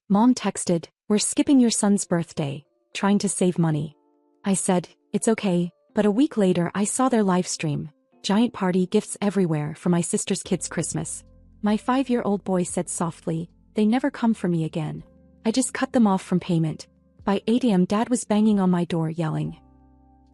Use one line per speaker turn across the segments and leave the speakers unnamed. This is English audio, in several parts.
Mom texted, "We're skipping your son's birthday, trying to save money." I said, "It's okay," but a week later I saw their live stream. Giant party, gifts everywhere for my sister's kid's Christmas. My 5-year-old boy said softly, "They never come for me again." I just cut them off from payment. By 8 a.m. Dad was banging on my door yelling.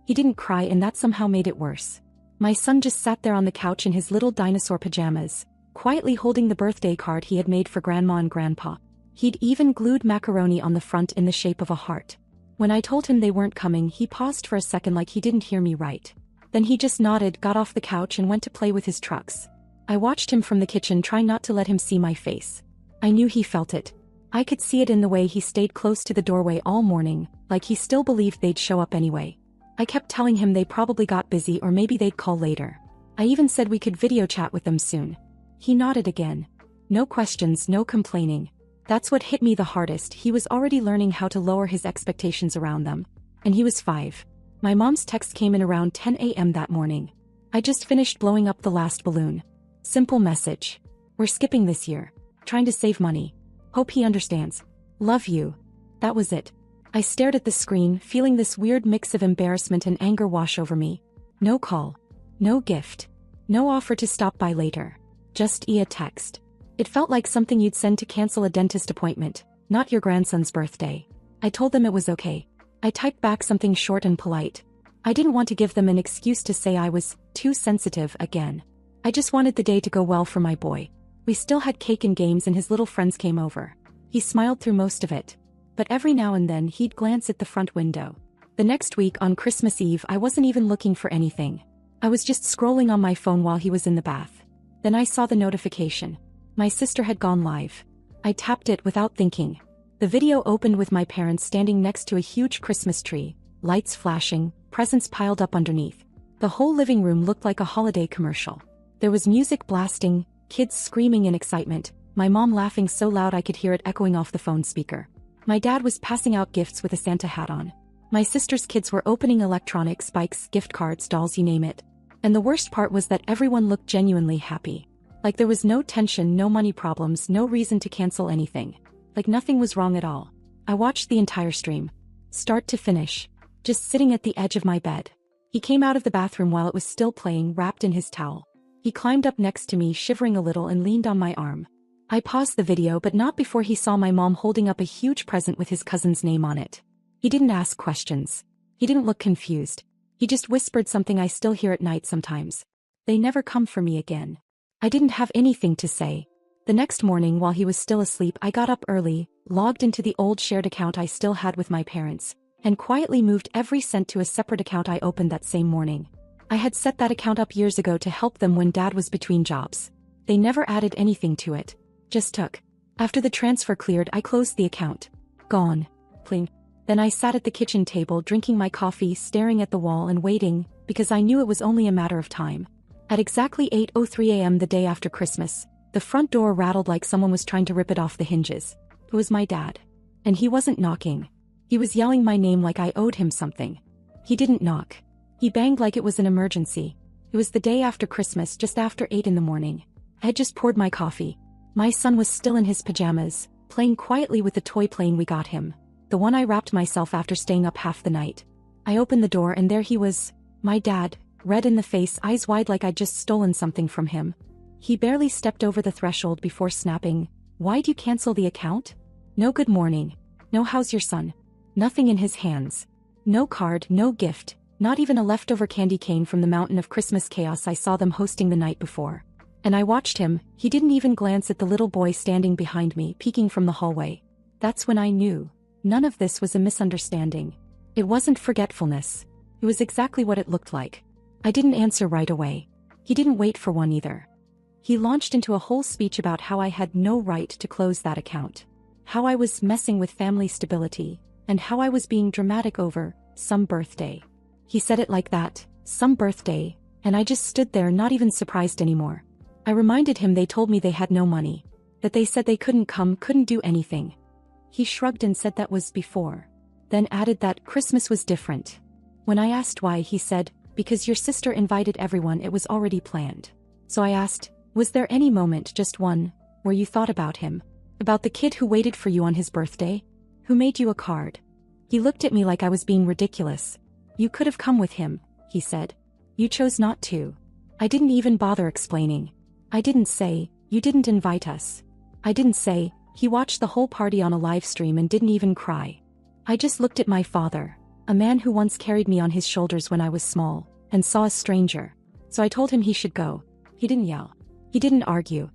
He didn't cry, and that somehow made it worse. My son just sat there on the couch in his little dinosaur pajamas, quietly holding the birthday card he had made for Grandma and Grandpa. He'd even glued macaroni on the front in the shape of a heart. When I told him they weren't coming, he paused for a second like he didn't hear me right. Then he just nodded, got off the couch and went to play with his trucks. I watched him from the kitchen, trying not to let him see my face. I knew he felt it. I could see it in the way he stayed close to the doorway all morning, like he still believed they'd show up anyway. I kept telling him they probably got busy or maybe they'd call later. I even said we could video chat with them soon. He nodded again. No questions, no complaining. That's what hit me the hardest. He was already learning how to lower his expectations around them. And he was 5. My mom's text came in around 10 a.m. that morning. "I just finished blowing up the last balloon. Simple message. We're skipping this year. Trying to save money. Hope he understands. Love you." That was it. I stared at the screen, feeling this weird mix of embarrassment and anger wash over me. No call. No gift. No offer to stop by later. Just a text. It felt like something you'd send to cancel a dentist appointment, not your grandson's birthday. I told them it was okay. I typed back something short and polite. I didn't want to give them an excuse to say I was too sensitive again. I just wanted the day to go well for my boy. We still had cake and games and his little friends came over. He smiled through most of it. But every now and then he'd glance at the front window. The next week on Christmas Eve I wasn't even looking for anything. I was just scrolling on my phone while he was in the bath. Then I saw the notification. My sister had gone live. I tapped it without thinking. The video opened with my parents standing next to a huge Christmas tree, lights flashing, presents piled up underneath. The whole living room looked like a holiday commercial. There was music blasting, kids screaming in excitement, my mom laughing so loud I could hear it echoing off the phone speaker. My dad was passing out gifts with a Santa hat on. My sister's kids were opening electronics, bikes, gift cards, dolls, you name it. And the worst part was that everyone looked genuinely happy. Like there was no tension, no money problems, no reason to cancel anything. Like nothing was wrong at all. I watched the entire stream. Start to finish. Just sitting at the edge of my bed. He came out of the bathroom while it was still playing, wrapped in his towel. He climbed up next to me, shivering a little, and leaned on my arm. I paused the video, but not before he saw my mom holding up a huge present with his cousin's name on it. He didn't ask questions. He didn't look confused. He just whispered something I still hear at night sometimes. "They never come for me again." I didn't have anything to say. The next morning, while he was still asleep, I got up early, logged into the old shared account I still had with my parents, and quietly moved every cent to a separate account I opened that same morning. I had set that account up years ago to help them when Dad was between jobs. They never added anything to it. Just took. After the transfer cleared, I closed the account. Gone. Pling. Then I sat at the kitchen table drinking my coffee, staring at the wall and waiting, because I knew it was only a matter of time. At exactly 8:03 a.m. the day after Christmas, the front door rattled like someone was trying to rip it off the hinges. It was my dad. And he wasn't knocking. He was yelling my name like I owed him something. He didn't knock. He banged like it was an emergency. It was the day after Christmas, just after 8 in the morning. I had just poured my coffee. My son was still in his pajamas, playing quietly with the toy plane we got him. The one I wrapped myself after staying up half the night. I opened the door and there he was, my dad, red in the face, eyes wide like I'd just stolen something from him. He barely stepped over the threshold before snapping, "Why'd you cancel the account?" No good morning. No how's your son. Nothing in his hands. No card, no gift, not even a leftover candy cane from the mountain of Christmas chaos I saw them hosting the night before. And I watched him, he didn't even glance at the little boy standing behind me, peeking from the hallway. That's when I knew. None of this was a misunderstanding. It wasn't forgetfulness. It was exactly what it looked like. I didn't answer right away. He didn't wait for one either. He launched into a whole speech about how I had no right to close that account. How I was messing with family stability, and how I was being dramatic over some birthday. He said it like that, some birthday, and I just stood there not even surprised anymore. I reminded him they told me they had no money, that they said they couldn't come, couldn't do anything. He shrugged and said that was before. Then added that Christmas was different. When I asked why, he said, "Because your sister invited everyone, it was already planned." So I asked, "Was there any moment, just one, where you thought about him? About the kid who waited for you on his birthday? Who made you a card? He looked at me like I was being ridiculous. You could have come with him, he said. You chose not to. I didn't even bother explaining. I didn't say, you didn't invite us. I didn't say, he watched the whole party on a live stream and didn't even cry. I just looked at my father, a man who once carried me on his shoulders when I was small, and saw a stranger. So I told him he should go. He didn't yell. He didn't argue.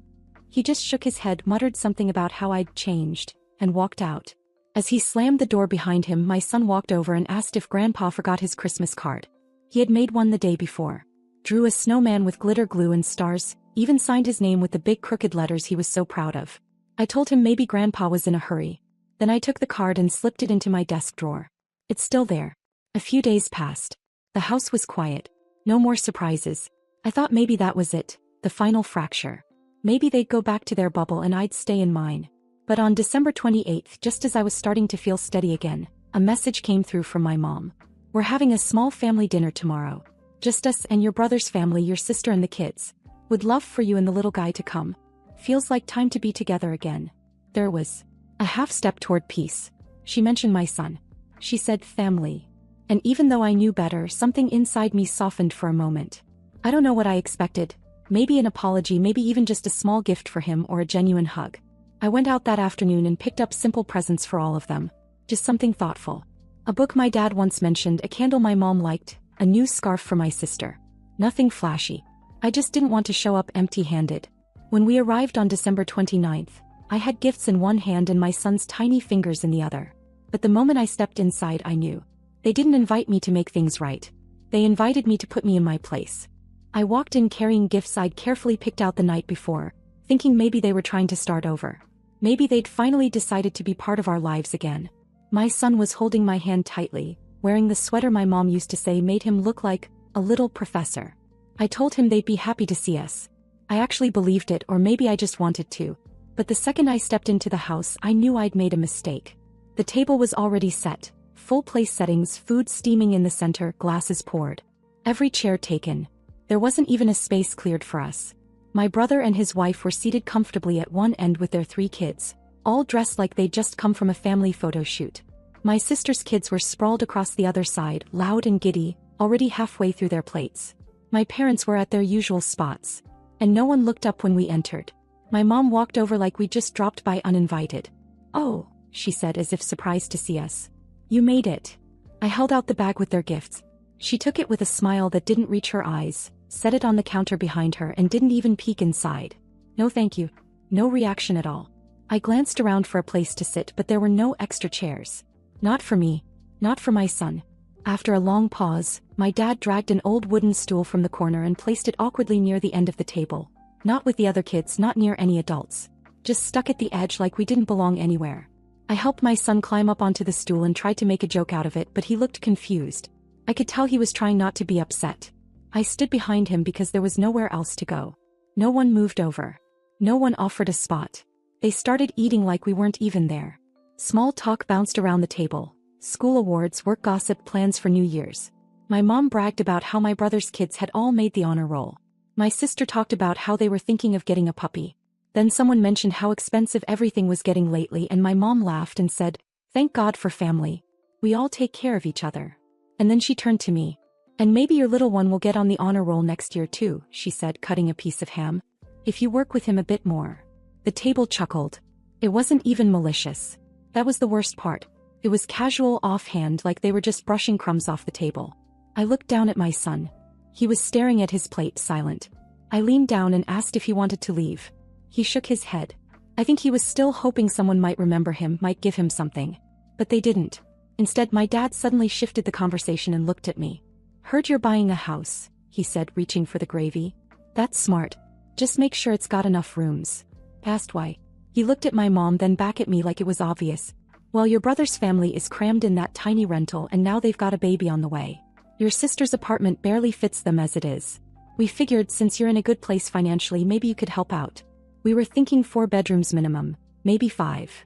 He just shook his head, muttered something about how I'd changed, and walked out. As he slammed the door behind him, my son walked over and asked if Grandpa forgot his Christmas card. He had made one the day before. Drew a snowman with glitter glue and stars, even signed his name with the big crooked letters he was so proud of. I told him maybe Grandpa was in a hurry. Then I took the card and slipped it into my desk drawer. It's still there. A few days passed. The house was quiet. No more surprises. I thought maybe that was it, the final fracture. Maybe they'd go back to their bubble and I'd stay in mine. But on December 28th, just as I was starting to feel steady again, a message came through from my mom. We're having a small family dinner tomorrow. Just us and your brother's family, your sister and the kids. Would love for you and the little guy to come. Feels like time to be together again. There was a half step toward peace. She mentioned my son. She said family. And even though I knew better, something inside me softened for a moment. I don't know what I expected. Maybe an apology, maybe even just a small gift for him or a genuine hug. I went out that afternoon and picked up simple presents for all of them. Just something thoughtful. A book my dad once mentioned, a candle my mom liked, a new scarf for my sister. Nothing flashy. I just didn't want to show up empty-handed. When we arrived on December 29th, I had gifts in one hand and my son's tiny fingers in the other. But the moment I stepped inside, I knew. They didn't invite me to make things right. They invited me to put me in my place. I walked in carrying gifts I'd carefully picked out the night before, thinking maybe they were trying to start over. Maybe they'd finally decided to be part of our lives again. My son was holding my hand tightly, wearing the sweater my mom used to say made him look like a little professor. I told him they'd be happy to see us. I actually believed it, or maybe I just wanted to. But the second I stepped into the house, I knew I'd made a mistake. The table was already set, full place settings, food steaming in the center, glasses poured. Every chair taken. There wasn't even a space cleared for us. My brother and his wife were seated comfortably at one end with their 3 kids, all dressed like they'd just come from a family photo shoot. My sister's kids were sprawled across the other side, loud and giddy, already halfway through their plates. My parents were at their usual spots. And no one looked up when we entered. My mom walked over like we just dropped by uninvited. "Oh," she said as if surprised to see us. "You made it." I held out the bag with their gifts. She took it with a smile that didn't reach her eyes, set it on the counter behind her and didn't even peek inside. "No thank you." No reaction at all. I glanced around for a place to sit, but there were no extra chairs. Not for me. Not for my son. After a long pause, my dad dragged an old wooden stool from the corner and placed it awkwardly near the end of the table. Not with the other kids, not near any adults. Just stuck at the edge like we didn't belong anywhere. I helped my son climb up onto the stool and tried to make a joke out of it, but he looked confused. I could tell he was trying not to be upset. I stood behind him because there was nowhere else to go. No one moved over. No one offered a spot. They started eating like we weren't even there. Small talk bounced around the table. School awards, work gossip, plans for New Year's. My mom bragged about how my brother's kids had all made the honor roll. My sister talked about how they were thinking of getting a puppy. Then someone mentioned how expensive everything was getting lately, and my mom laughed and said, "Thank God for family. We all take care of each other." And then she turned to me. "And maybe your little one will get on the honor roll next year too," she said, cutting a piece of ham. "If you work with him a bit more." The table chuckled. It wasn't even malicious. That was the worst part. It was casual, offhand, like they were just brushing crumbs off the table. I looked down at my son. He was staring at his plate, silent. I leaned down and asked if he wanted to leave. He shook his head. I think he was still hoping someone might remember him, might give him something. But they didn't. Instead, my dad suddenly shifted the conversation and looked at me. "Heard you're buying a house," he said, reaching for the gravy. "That's smart. Just make sure it's got enough rooms." Asked why. He looked at my mom, then back at me like it was obvious. "Well, your brother's family is crammed in that tiny rental, and now they've got a baby on the way. Your sister's apartment barely fits them as it is. We figured since you're in a good place financially, maybe you could help out. We were thinking 4 bedrooms minimum, maybe 5.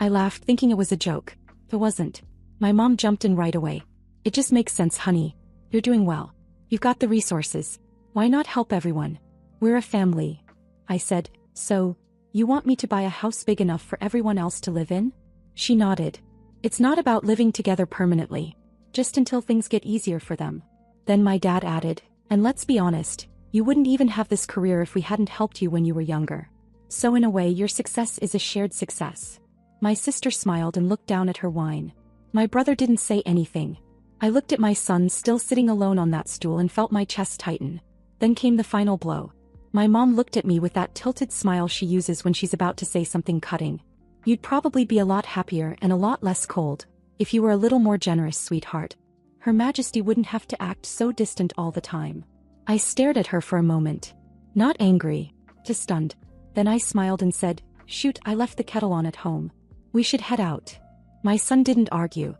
I laughed, thinking it was a joke. It wasn't. My mom jumped in right away. "It just makes sense, honey. You're doing well. You've got the resources. Why not help everyone? We're a family." I said, "So, You want me to buy a house big enough for everyone else to live in? She nodded. It's not about living together permanently. Just until things get easier for them. Then my dad added, and let's be honest, you wouldn't even have this career if we hadn't helped you when you were younger. So in a way, your success is a shared success. My sister smiled and looked down at her wine. My brother didn't say anything. I looked at my son still sitting alone on that stool and felt my chest tighten. Then came the final blow. My mom looked at me with that tilted smile she uses when she's about to say something cutting. You'd probably be a lot happier and a lot less cold if you were a little more generous, sweetheart. Her Majesty wouldn't have to act so distant all the time. I stared at her for a moment. Not angry, just stunned. Then I smiled and said, shoot, I left the kettle on at home. We should head out. My son didn't argue.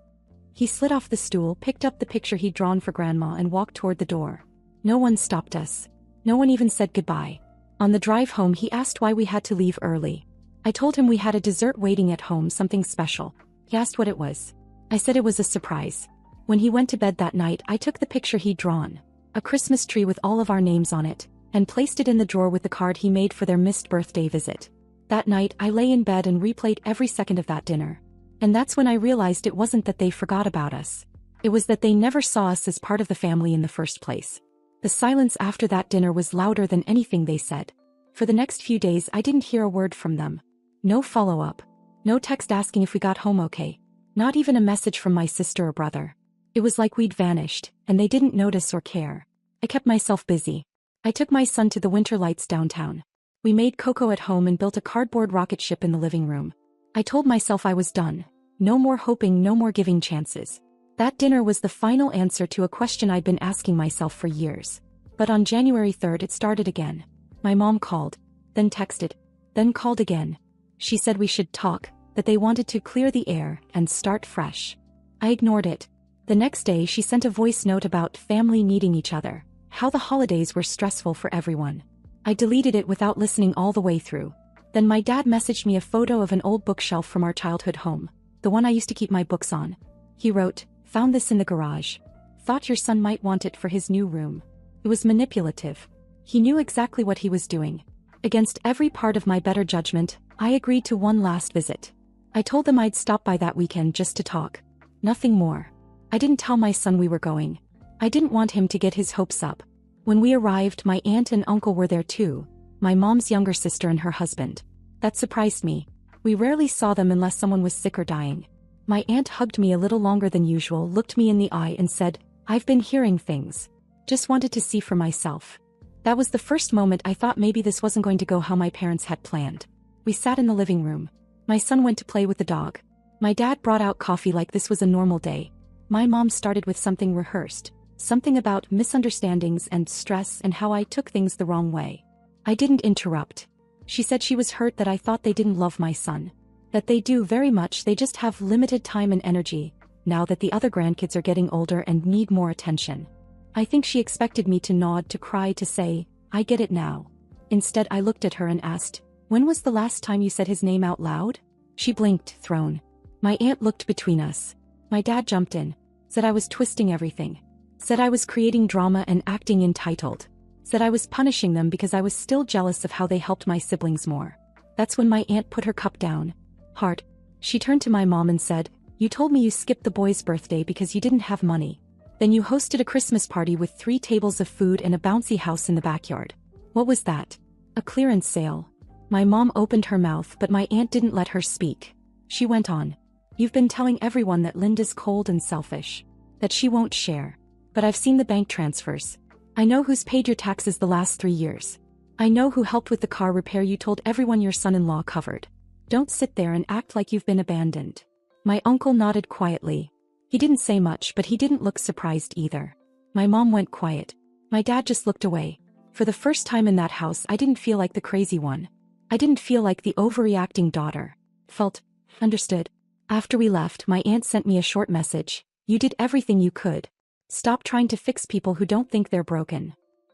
He slid off the stool, picked up the picture he'd drawn for Grandma and walked toward the door. No one stopped us. No one even said goodbye. On the drive home he asked why we had to leave early. I told him we had a dessert waiting at home, something special. He asked what it was. I said it was a surprise. When he went to bed that night, I took the picture he'd drawn, a Christmas tree with all of our names on it, and placed it in the drawer with the card he made for their missed birthday visit. That night I lay in bed and replayed every second of that dinner. And that's when I realized it wasn't that they forgot about us. It was that they never saw us as part of the family in the first place. The silence after that dinner was louder than anything they said. For the next few days I didn't hear a word from them. No follow-up. No text asking if we got home okay. Not even a message from my sister or brother. It was like we'd vanished, and they didn't notice or care. I kept myself busy. I took my son to the Winter Lights downtown. We made cocoa at home and built a cardboard rocket ship in the living room. I told myself I was done. No more hoping, no more giving chances. That dinner was the final answer to a question I'd been asking myself for years. But on January 3rd it started again. My mom called, then texted, then called again. She said we should talk, that they wanted to clear the air and start fresh. I ignored it. The next day she sent a voice note about family needing each other, how the holidays were stressful for everyone. I deleted it without listening all the way through. Then my dad messaged me a photo of an old bookshelf from our childhood home, the one I used to keep my books on. He wrote, "Found this in the garage. Thought your son might want it for his new room." It was manipulative. He knew exactly what he was doing. Against every part of my better judgment, I agreed to one last visit. I told them I'd stop by that weekend just to talk. Nothing more. I didn't tell my son we were going. I didn't want him to get his hopes up. When we arrived, my aunt and uncle were there too, my mom's younger sister and her husband. That surprised me. We rarely saw them unless someone was sick or dying. My aunt hugged me a little longer than usual, looked me in the eye and said, "I've been hearing things. Just wanted to see for myself." That was the first moment I thought maybe this wasn't going to go how my parents had planned. We sat in the living room. My son went to play with the dog. My dad brought out coffee like this was a normal day. My mom started with something rehearsed. Something about misunderstandings and stress and how I took things the wrong way. I didn't interrupt. She said she was hurt that I thought they didn't love my son. That they do very much, they just have limited time and energy, now that the other grandkids are getting older and need more attention. I think she expected me to nod, to cry, to say, "I get it now." Instead I looked at her and asked, "When was the last time you said his name out loud?" She blinked, thrown. My aunt looked between us. My dad jumped in. Said I was twisting everything. Said I was creating drama and acting entitled. Said I was punishing them because I was still jealous of how they helped my siblings more. That's when my aunt put her cup down. Hard. She turned to my mom and said, "You told me you skipped the boy's birthday because you didn't have money. Then you hosted a Christmas party with 3 tables of food and a bouncy house in the backyard. What was that?" "A clearance sale." My mom opened her mouth, but my aunt didn't let her speak. She went on. "You've been telling everyone that Linda's cold and selfish. That she won't share. But I've seen the bank transfers. I know who's paid your taxes the last 3 years. I know who helped with the car repair you told everyone your son-in-law covered. Don't sit there and act like you've been abandoned." My uncle nodded quietly. He didn't say much, but he didn't look surprised either. My mom went quiet. My dad just looked away. For the first time in that house I didn't feel like the crazy one. I didn't feel like the overreacting daughter. Felt understood. After we left, my aunt sent me a short message. "You did everything you could. Stop trying to fix people who don't think they're broken."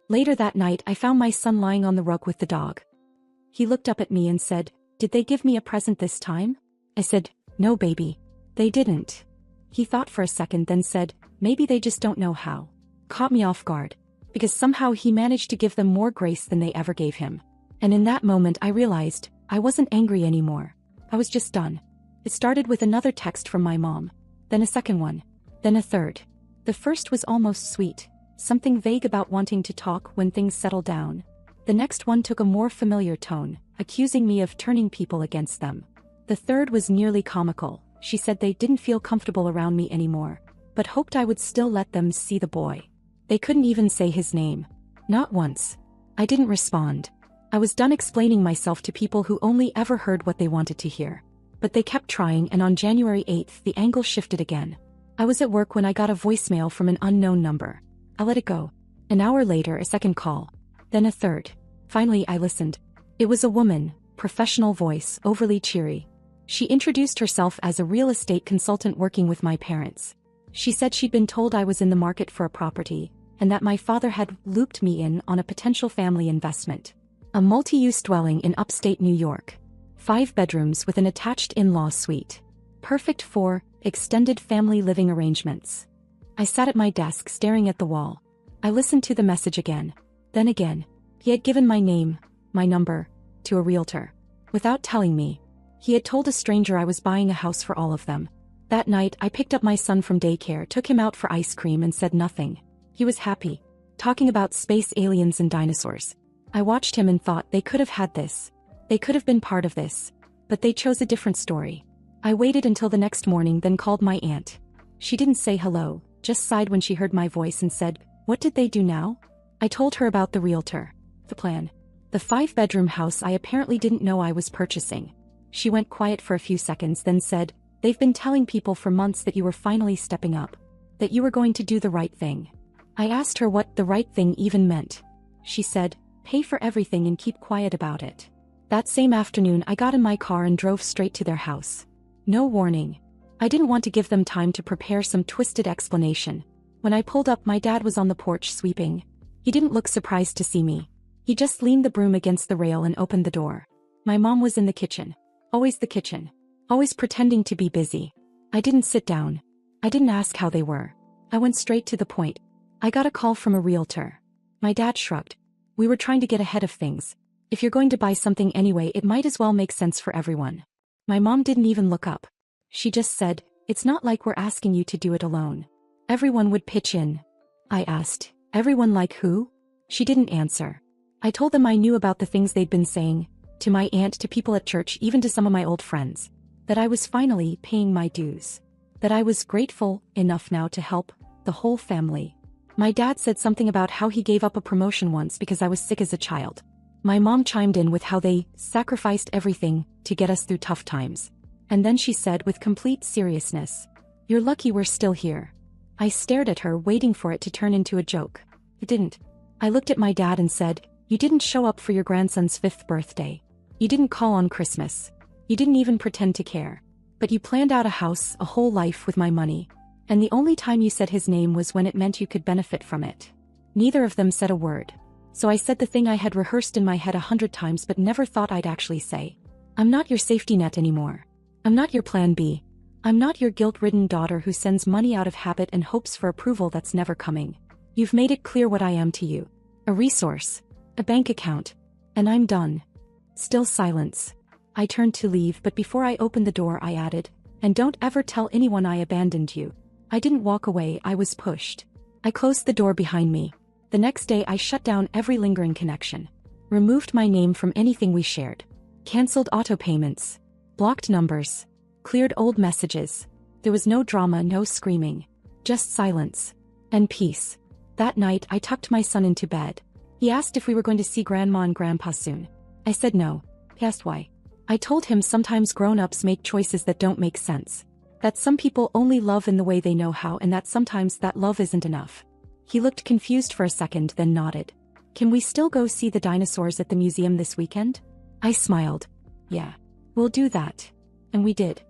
Later that night I found my son lying on the rug with the dog. He looked up at me and said, "Did they give me a present this time?" I said, "No, baby. They didn't." He thought for a second, then said, "Maybe they just don't know how." Caught me off guard. Because somehow he managed to give them more grace than they ever gave him. And in that moment I realized, I wasn't angry anymore. I was just done. It started with another text from my mom. Then a second one. Then a third. The first was almost sweet. Something vague about wanting to talk when things settle down. The next one took a more familiar tone, accusing me of turning people against them. The third was nearly comical. She said they didn't feel comfortable around me anymore, but hoped I would still let them see the boy. They couldn't even say his name. Not once. I didn't respond. I was done explaining myself to people who only ever heard what they wanted to hear. But they kept trying, and on January 8th the angle shifted again. I was at work when I got a voicemail from an unknown number. I let it go. An hour later, a second call. Then a third. Finally, I listened. It was a woman, professional voice, overly cheery. She introduced herself as a real estate consultant working with my parents. She said she'd been told I was in the market for a property, and that my father had looped me in on a potential family investment. A multi-use dwelling in upstate New York. 5 bedrooms with an attached in-law suite. Perfect for extended family living arrangements. I sat at my desk staring at the wall. I listened to the message again. Then again. He had given my name, my number, to a realtor. Without telling me. He had told a stranger I was buying a house for all of them. That night, I picked up my son from daycare, took him out for ice cream, and said nothing. He was happy. Talking about space aliens and dinosaurs. I watched him and thought they could have had this. They could have been part of this. But they chose a different story. I waited until the next morning, then called my aunt. She didn't say hello, just sighed when she heard my voice and said, "What did they do now?" I told her about the realtor. The plan. The 5-bedroom house I apparently didn't know I was purchasing. She went quiet for a few seconds, then said, "They've been telling people for months that you were finally stepping up. That you were going to do the right thing." I asked her what the right thing even meant. She said, "Pay for everything and keep quiet about it." That same afternoon, I got in my car and drove straight to their house. No warning. I didn't want to give them time to prepare some twisted explanation. When I pulled up, my dad was on the porch sweeping. He didn't look surprised to see me. He just leaned the broom against the rail and opened the door. My mom was in the kitchen. Always the kitchen. Always pretending to be busy. I didn't sit down. I didn't ask how they were. I went straight to the point. I got a call from a realtor. My dad shrugged. We were trying to get ahead of things. If you're going to buy something anyway, it might as well make sense for everyone. My mom didn't even look up. She just said, "It's not like we're asking you to do it alone. Everyone would pitch in." I asked, "Everyone like who?" She didn't answer. I told them I knew about the things they'd been saying, to my aunt, to people at church, even to some of my old friends. That I was finally paying my dues. That I was grateful enough now to help the whole family. My dad said something about how he gave up a promotion once because I was sick as a child. My mom chimed in with how they sacrificed everything to get us through tough times. And then she said with complete seriousness, "You're lucky we're still here." I stared at her, waiting for it to turn into a joke. It didn't. I looked at my dad and said, "You didn't show up for your grandson's 5th birthday. You didn't call on Christmas. You didn't even pretend to care. But you planned out a house, a whole life with my money. And the only time you said his name was when it meant you could benefit from it." Neither of them said a word. So I said the thing I had rehearsed in my head 100 times but never thought I'd actually say. "I'm not your safety net anymore. I'm not your plan B. I'm not your guilt-ridden daughter who sends money out of habit and hopes for approval that's never coming. You've made it clear what I am to you. A resource. A bank account. And I'm done." Still silence. I turned to leave, but before I opened the door I added, "And don't ever tell anyone I abandoned you." I didn't walk away, I was pushed. I closed the door behind me. The next day I shut down every lingering connection. Removed my name from anything we shared. Cancelled auto payments. Blocked numbers. Cleared old messages. There was no drama, no screaming. Just silence. And peace. That night I tucked my son into bed. He asked if we were going to see Grandma and Grandpa soon. I said no. He asked why. I told him sometimes grown-ups make choices that don't make sense. That some people only love in the way they know how, and that sometimes that love isn't enough. He looked confused for a second, then nodded. "Can we still go see the dinosaurs at the museum this weekend?" I smiled. "Yeah. We'll do that." And we did.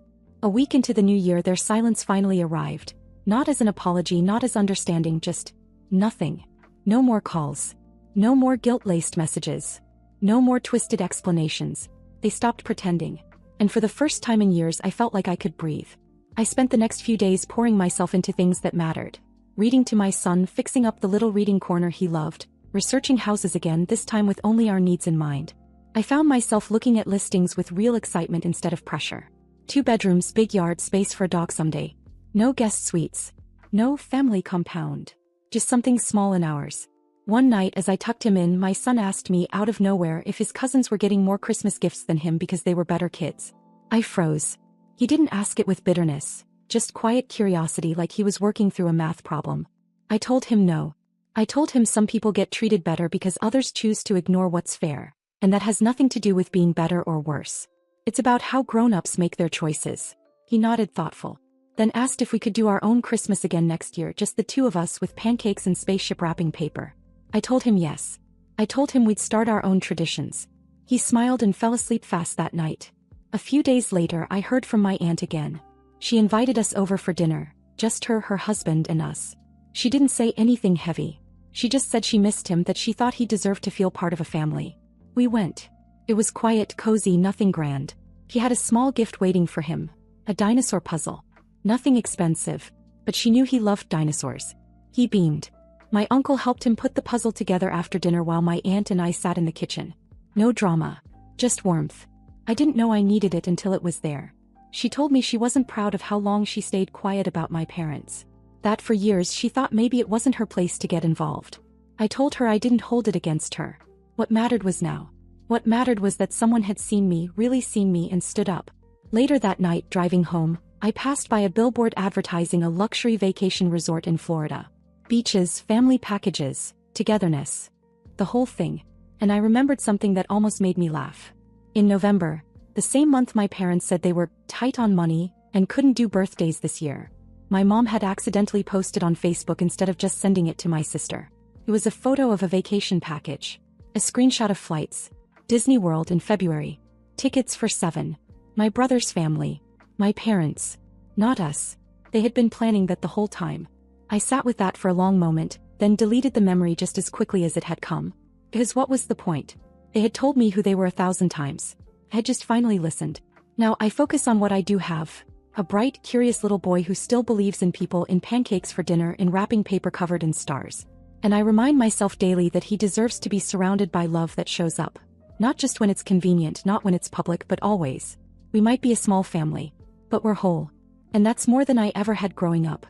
A week into the new year their silence finally arrived. Not as an apology, not as understanding, just nothing. No more calls. No more guilt-laced messages. No more twisted explanations. They stopped pretending. And for the first time in years I felt like I could breathe. I spent the next few days pouring myself into things that mattered. Reading to my son, fixing up the little reading corner he loved, researching houses again, this time with only our needs in mind. I found myself looking at listings with real excitement instead of pressure. 2 bedrooms, big yard, space for a dog someday. No guest suites. No family compound. Just something small and ours. One night as I tucked him in, my son asked me out of nowhere if his cousins were getting more Christmas gifts than him because they were better kids. I froze. He didn't ask it with bitterness, just quiet curiosity like he was working through a math problem. I told him no. I told him some people get treated better because others choose to ignore what's fair, and that has nothing to do with being better or worse. It's about how grown-ups make their choices. He nodded thoughtful, then asked if we could do our own Christmas again next year, just the 2 of us with pancakes and spaceship wrapping paper. I told him yes. I told him we'd start our own traditions. He smiled and fell asleep fast that night. A few days later, I heard from my aunt again. She invited us over for dinner, just her husband, and us. She didn't say anything heavy. She just said she missed him, that she thought he deserved to feel part of a family. We went. It was quiet, cozy, nothing grand. He had a small gift waiting for him, a dinosaur puzzle. Nothing expensive, but she knew he loved dinosaurs. He beamed. My uncle helped him put the puzzle together after dinner while my aunt and I sat in the kitchen. No drama. Just warmth. I didn't know I needed it until it was there. She told me she wasn't proud of how long she stayed quiet about my parents. That for years she thought maybe it wasn't her place to get involved. I told her I didn't hold it against her. What mattered was now. What mattered was that someone had seen me, really seen me, and stood up. Later that night, driving home, I passed by a billboard advertising a luxury vacation resort in Florida. Beaches, family packages, togetherness. The whole thing. And I remembered something that almost made me laugh. In November, the same month my parents said they were tight on money and couldn't do birthdays this year, my mom had accidentally posted on Facebook instead of just sending it to my sister. It was a photo of a vacation package. A screenshot of flights. Disney World in February. Tickets for 7. My brother's family. My parents. Not us. They had been planning that the whole time. I sat with that for a long moment, then deleted the memory just as quickly as it had come. Because what was the point? They had told me who they were 1,000 times. I had just finally listened. Now I focus on what I do have. A bright, curious little boy who still believes in people, in pancakes for dinner, in wrapping paper covered in stars. And I remind myself daily that he deserves to be surrounded by love that shows up. Not just when it's convenient, not when it's public, but always. We might be a small family, but we're whole. And that's more than I ever had growing up.